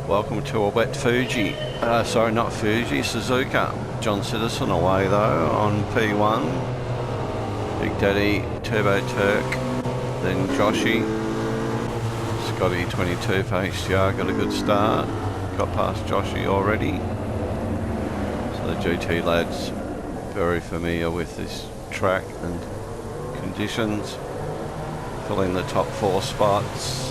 Welcome to a wet Fuji. Sorry, not Fuji, Suzuka. John Citizen away though on P1. Big Daddy, Turbo Turk, then Joshy. Scotty 22 for HDR, got a good start. Got past Joshy already. So the GT lads very familiar with this track and conditions. Filling the top 4 spots.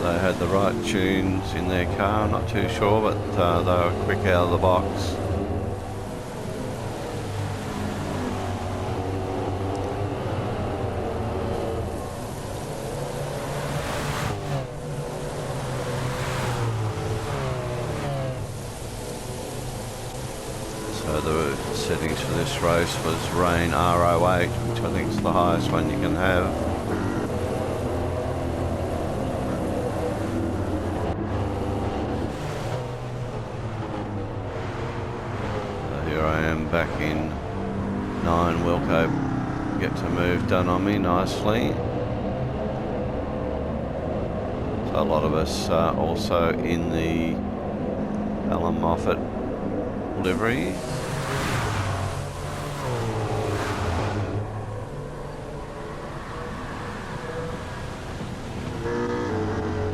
They had the right tunes in their car, I'm not too sure, but they were quick out of the box. So the settings for this race was rain R08, which I think is the highest one you can have. Here I am back in 9, Wilco get to move done on me nicely. So a lot of us are also in the Alan Moffat livery.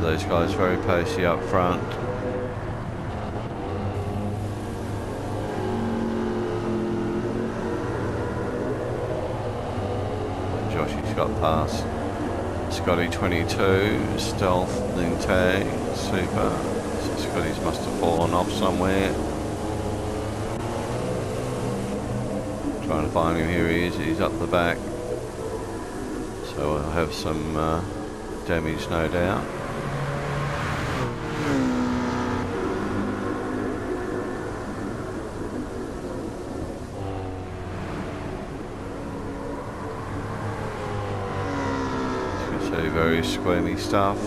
Those guys very pacey up front. Joshy's got past Scotty 22, Stealth, then Tag, Super. So Scotty's must have fallen off somewhere. Trying to find him, here he is, he's up the back. So we'll have some damage no doubt. Very squirmy stuff.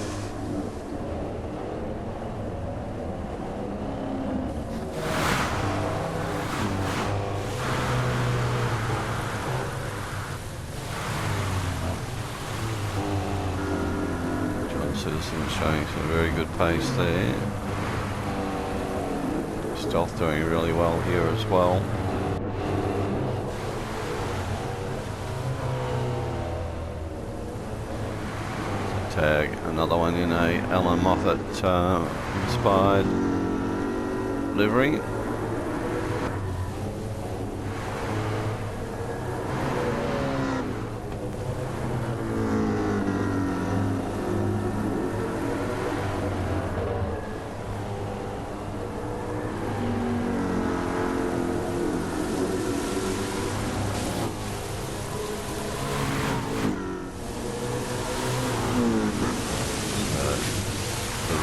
John Citizen showing some very good pace there. Stealth doing really well here as well. Tag, another one in a Alan Moffat inspired livery.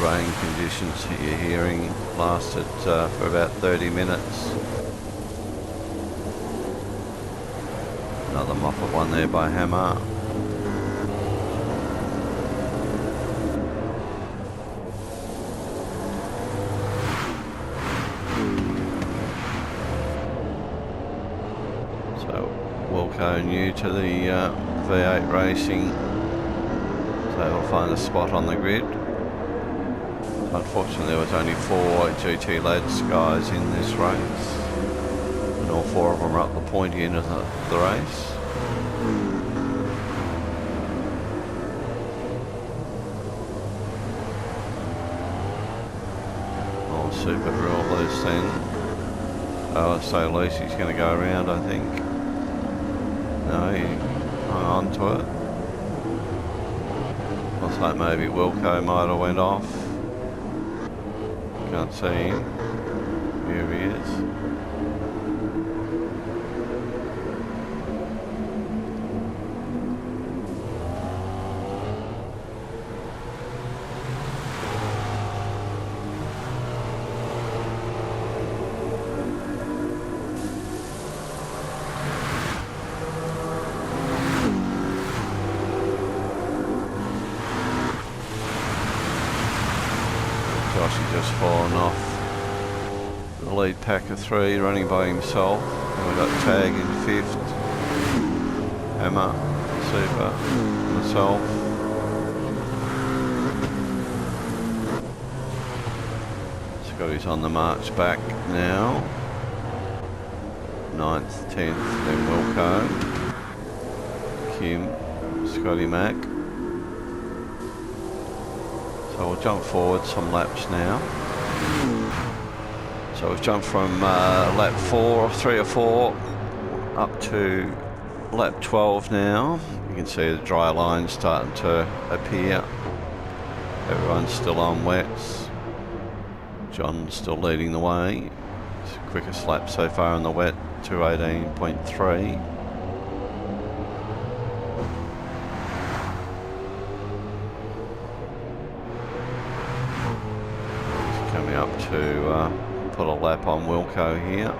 Rain conditions that you're hearing lasted for about 30 minutes. Another Moffat one there by Hammer. So Wilco new to the V8 racing, so he'll find a spot on the grid. Unfortunately, there was only 4 GT lads guys in this race, and all 4 of them are up the pointy end of the race. Oh, Super real loose then. Oh, so loose he's going to go around, I think. No, he hung on to it. Looks like maybe Wilco might have went off. Can't see him. Here he is. Joshy just fallen off the lead pack of 3 running by himself. And we've got Tag in 5th. Hammer, Super, myself. Scotty's on the march back now. 9th, 10th, then Wilco. Kim, Scotty Mac. So we'll jump forward some laps now. So we've jumped from lap 3 or 4 up to lap 12 now. You can see the dry line starting to appear. Everyone's still on wets. John's still leading the way. It's the quickest lap so far on the wet, 2:18.3. He's coming up to put a lap on Wilco here.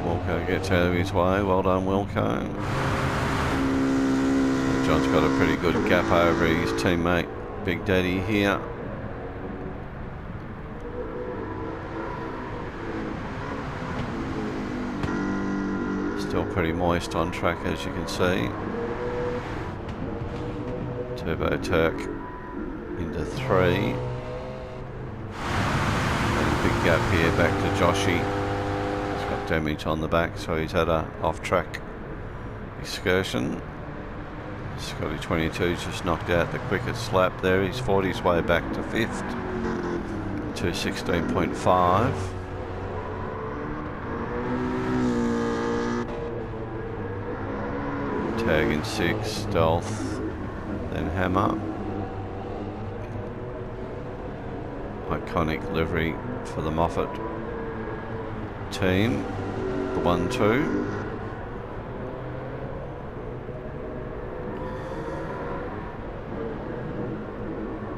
Wilco gets out of his way. Well done, Wilco. John's got a pretty good gap over his teammate Big Daddy here. Still pretty moist on track, as you can see. Turbo Turk into 3. And a big gap here back to Joshy. He's got damage on the back, so he's had a off-track excursion. Scotty 22's just knocked out the quickest lap there. He's fought his way back to 5th. 2:16.5. Tag in 6, Stealth, then Hammer. Iconic livery for the Moffat team, the 1-2.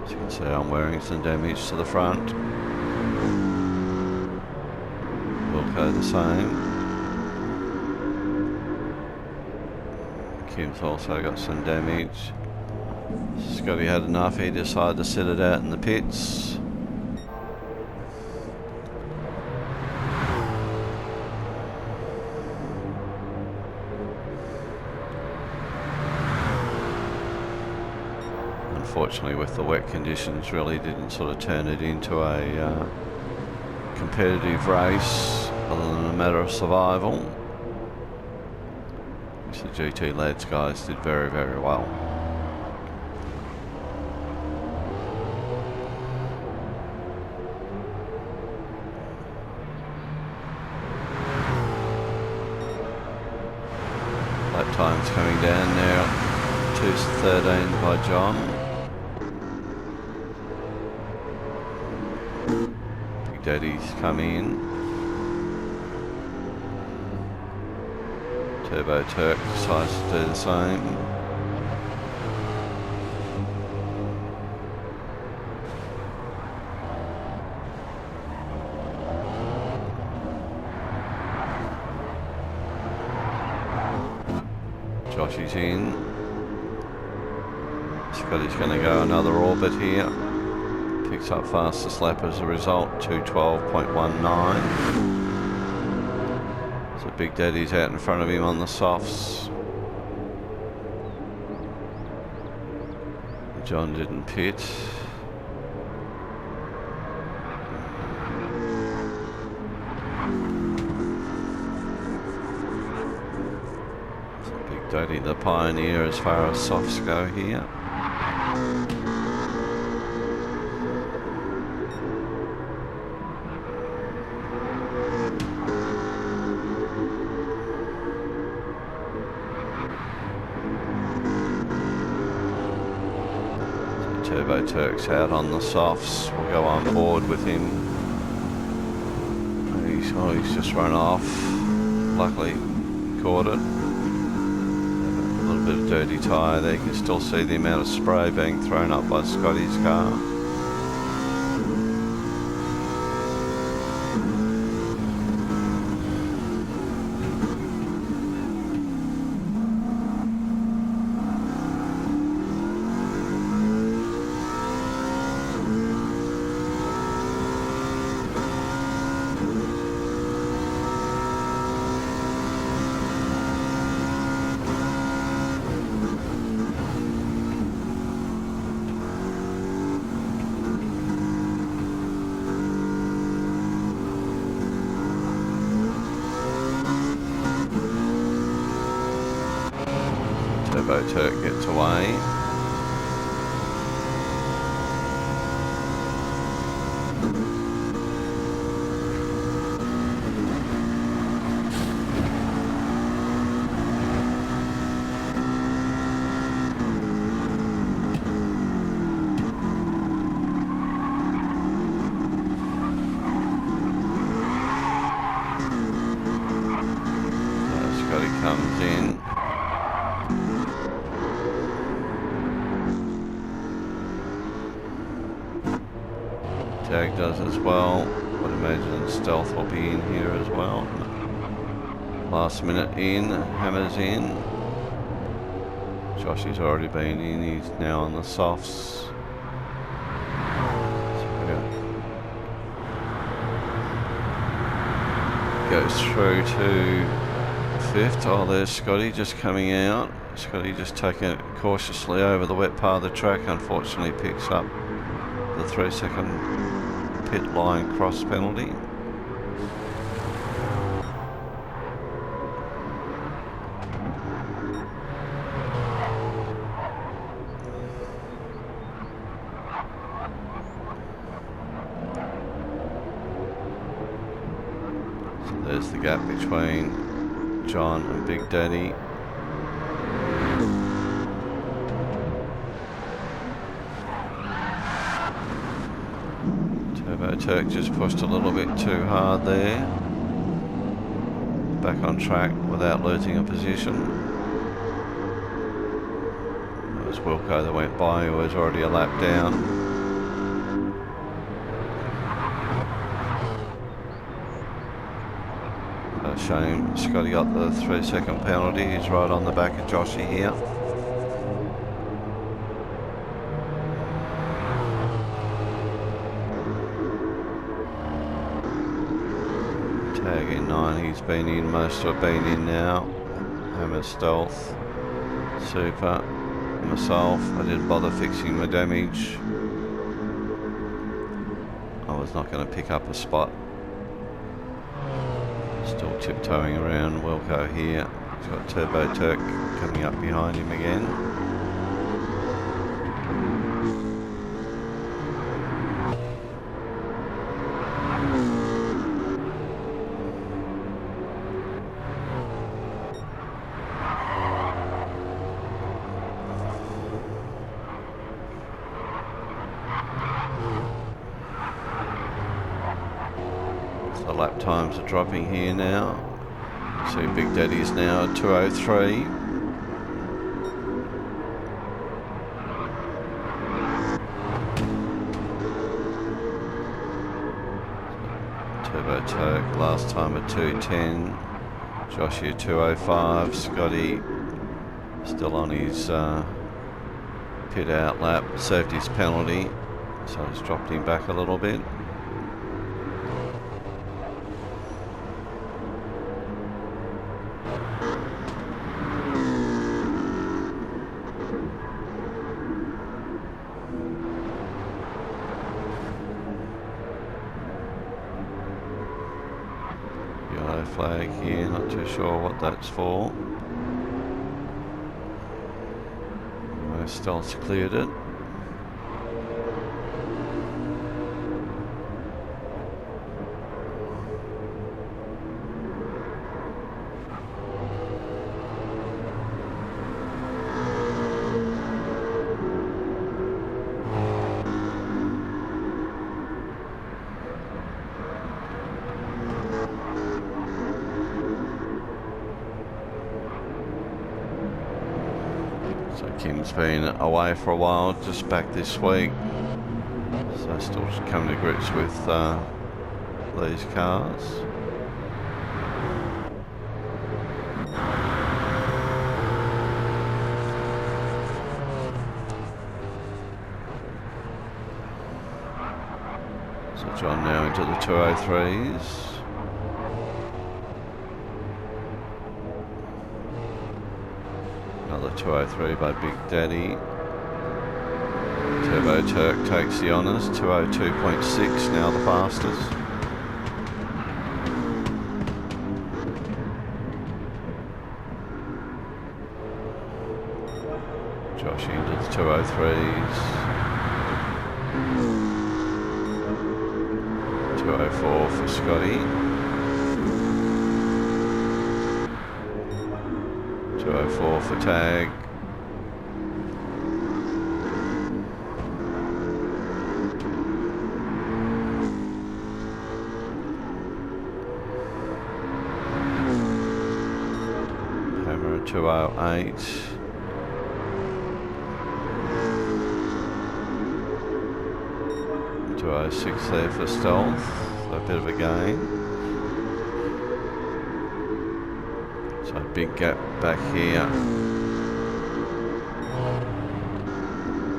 As you can see, I'm wearing some damage to the front. Wilco the same. Kim's also got some damage. Scotty had enough, he decided to sit it out in the pits. Unfortunately, with the wet conditions, really didn't sort of turn it into a competitive race other than a matter of survival. The GT lads guys did very, very well. Lap time's coming down now. 2:13 by John. Big Daddy's come in. Turbo Turk decides to do the same. Joshy's in. Scotty's going to go another orbit here. Picks up fastest lap as a result, 2:12.19. So Big Daddy's out in front of him on the softs. John didn't pit. So Big Daddy the pioneer as far as softs go here. Turbo Turk's out on the softs. We'll go on board with him. He's just run off. Luckily caught it. A little bit of dirty tyre there. You can still see the amount of spray being thrown up by Scotty's car. Turbo Turk gets away. Scotty comes in. Jag does as well. Would imagine Stealth will be in here as well. Last minute in, Hammer's in. Joshy's already been in, he's now on the softs. Goes through to fifth. Oh, there's Scotty just coming out. Scotty just taking it cautiously over the wet part of the track. Unfortunately picks up the 3-second pit line cross penalty. So there's the gap between John and Big Daddy. Turbo Turk just pushed a little bit too hard there. Back on track without losing a position. It was Wilco that went by, who was already a lap down. A shame Scotty got the 3-second penalty. He's right on the back of Joshy here. Tag in 9, he's been in, most have been in now. Hammer, Stealth, Super, myself. I didn't bother fixing my damage. I was not going to pick up a spot. Still tiptoeing around Wilco here. He's got Turbo Turk coming up behind him again. The lap times are dropping here now. See Big Daddy's now at 2:03. Turbo Turk last time at 2:10. Joshy at 2:05. Scotty still on his pit out lap. Served his penalty, so it's dropped him back a little bit. Yellow flag here, not too sure what that's for. Stealth's cleared it. So Kim's been away for a while, just back this week. So still coming to grips with these cars. So John now into the 203s. Another 203 by Big Daddy. Turbo Turk takes the honours, 202.6, now the fastest. 203s. 204 for Scotty. 204 for Tag. Hammer 208. 206 there for Stealth, so a bit of a gain. So a big gap back here.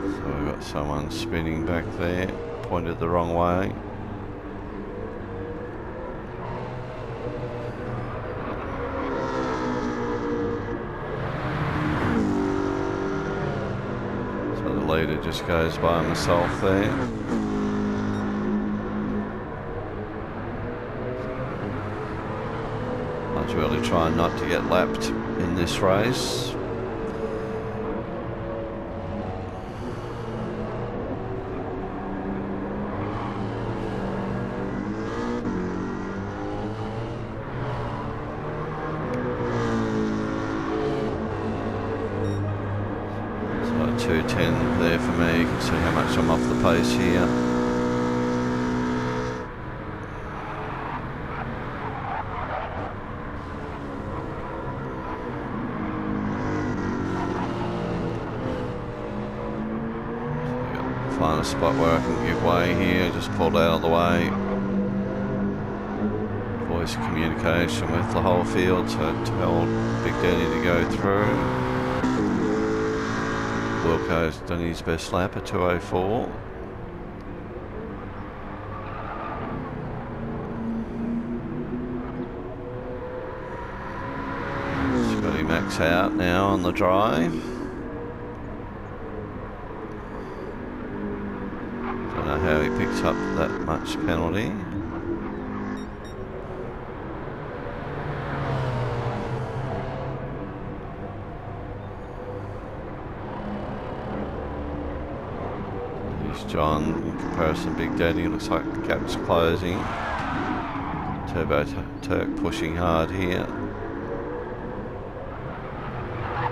So we've got someone spinning back there, pointed the wrong way. So the leader just goes by himself there. Really trying not to get lapped in this race. So 210 there for me. You can see how much I'm off the pace here. Find a spot where I can give way here, just pulled out of the way. Voice communication with the whole field, so tell Big Daddy to go through. Wilco's done his best lap at 204. Scotty Max out now on the dry. Don't know how he picks up that much penalty. There's John. In comparison, Big Daddy looks like the gap's closing. Turbo Turk pushing hard here.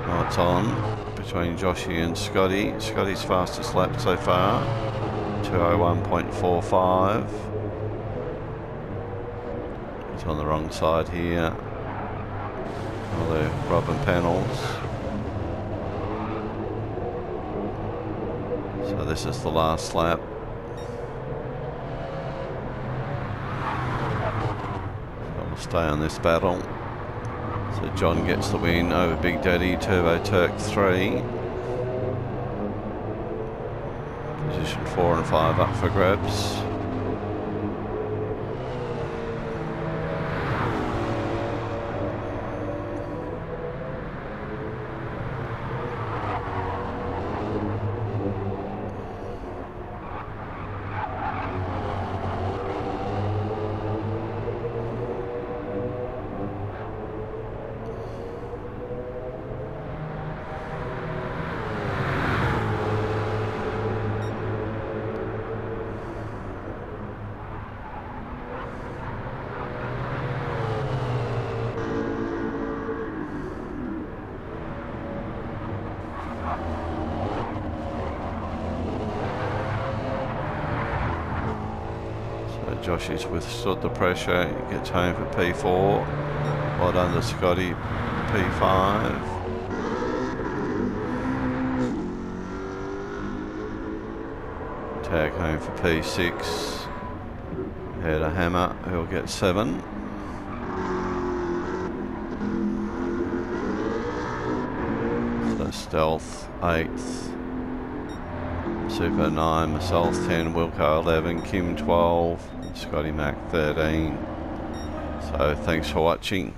Now it's on between Joshy and Scotty. Scotty's fastest lap so far. 201.45. It's on the wrong side here. All the rubber panels. So this is the last lap. So we'll stay on this battle. So John gets the win over Big Daddy. Turbo Turk 3. Position 4 and 5 up for grabs. Joshy's withstood the pressure. He gets home for P4. Well done to Scotty, P5. Tag home for P6. Head a Hammer, who'll get 7. So Stealth 8th. Super 9, myself 10, Wilco 11, Kim 12, and Scotty Mac 13. So thanks for watching.